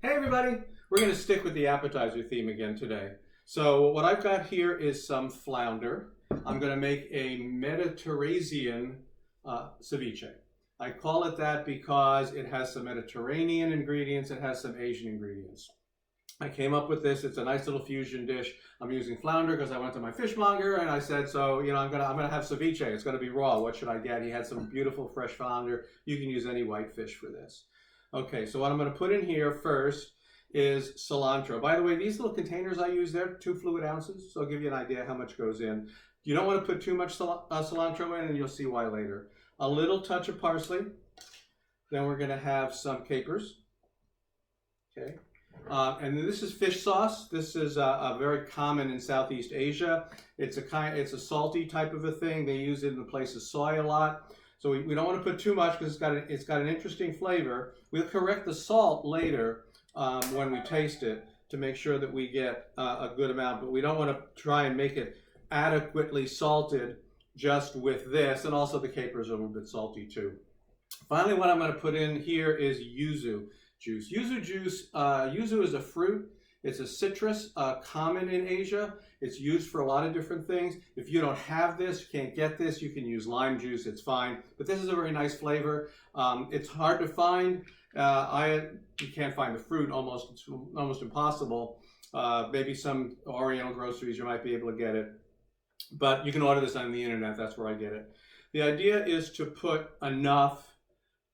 Hey everybody! We're going to stick with the appetizer theme again today. So what I've got here is some flounder. I'm going to make a MediterAsean ceviche. I call it that because it has some Mediterranean ingredients, it has some Asian ingredients. I came up with this. It's a nice little fusion dish. I'm using flounder because I went to my fishmonger and I said, so I'm gonna have ceviche. It's gonna be raw. What should I get? He had some beautiful fresh flounder. You can use any white fish for this. Okay, so what I'm going to put in here first is cilantro. By the way, these little containers I use, they're 2 fluid ounces, so I'll give you an idea how much goes in. You don't want to put too much cilantro in, and you'll see why later. A little touch of parsley. Then we're going to have some capers. Okay, and then this is fish sauce. This is very common in Southeast Asia. It's a salty type of a thing. They use it in the place of soy a lot. So we don't want to put too much because it's got an interesting flavor. We'll correct the salt later when we taste it to make sure that we get a good amount, but we don't want to try and make it adequately salted just with this, and also the capers are a little bit salty too. Finally, what I'm going to put in here is yuzu juice. Yuzu is a fruit. It's a citrus, common in Asia. It's used for a lot of different things. If you don't have this, you can't get this, you can use lime juice, it's fine. But this is a very nice flavor. It's hard to find. You can't find the fruit, it's almost impossible. Maybe some Oriental groceries you might be able to get it. But you can order this on the internet, that's where I get it. The idea is to put enough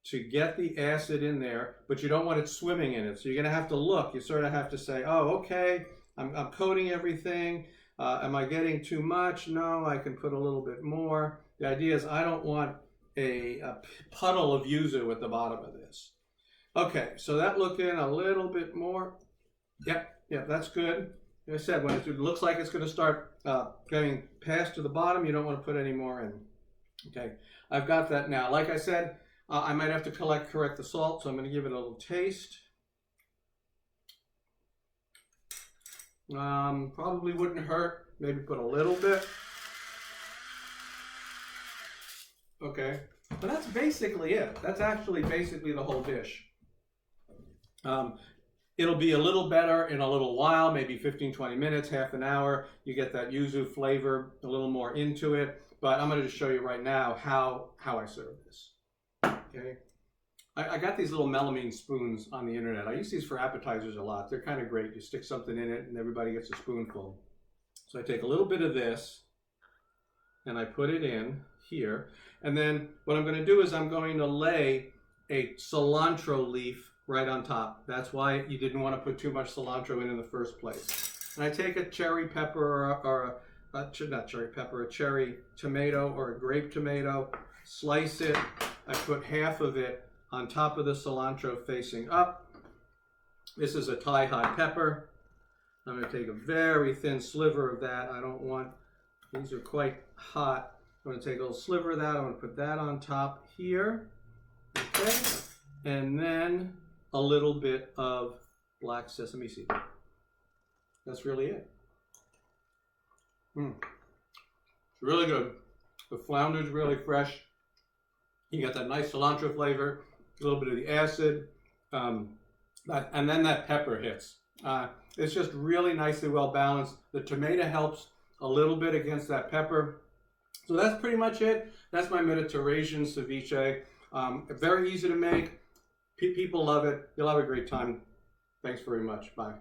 to get the acid in there, but you don't want it swimming in it. So you're gonna have to look. You sort of have to say, oh, okay, I'm coating everything. Am I getting too much? No, I can put a little bit more. The idea is I don't want a puddle of yuzu at the bottom of this. Okay, so that looking a little bit more. Yep, that's good. Like I said, when it looks like it's gonna start getting past to the bottom, you don't want to put any more in. Okay, I've got that now. Like I said, I might have to correct the salt, so I'm going to give it a little taste. Probably wouldn't hurt. Maybe put a little bit. Okay, but that's basically it. That's actually basically the whole dish. It'll be a little better in a little while, maybe 15-20 minutes, half an hour. You get that yuzu flavor a little more into it. But I'm going to just show you right now how I serve this. Okay, I got these little melamine spoons on the internet. I use these for appetizers a lot. They're kind of great. You stick something in it and everybody gets a spoonful. So I take a little bit of this and I put it in here. And then what I'm going to do is I'm going to lay a cilantro leaf right on top. That's why you didn't want to put too much cilantro in the first place. And I take a cherry pepper or a cherry tomato or a grape tomato, slice it. I put half of it on top of the cilantro facing up. This is a Thai pepper. I'm going to take a very thin sliver of that. These are quite hot. I'm going to take a little sliver of that. I'm going to put that on top here. Okay. And then a little bit of black sesame seed. That's really it. It's really good. The flounder is really fresh. You got that nice cilantro flavor, a little bit of the acid, and then that pepper hits. It's just really nicely well balanced. The tomato helps a little bit against that pepper. So that's pretty much it. That's my MediterAsean ceviche. Very easy to make. People love it. You'll have a great time. Thanks very much. Bye.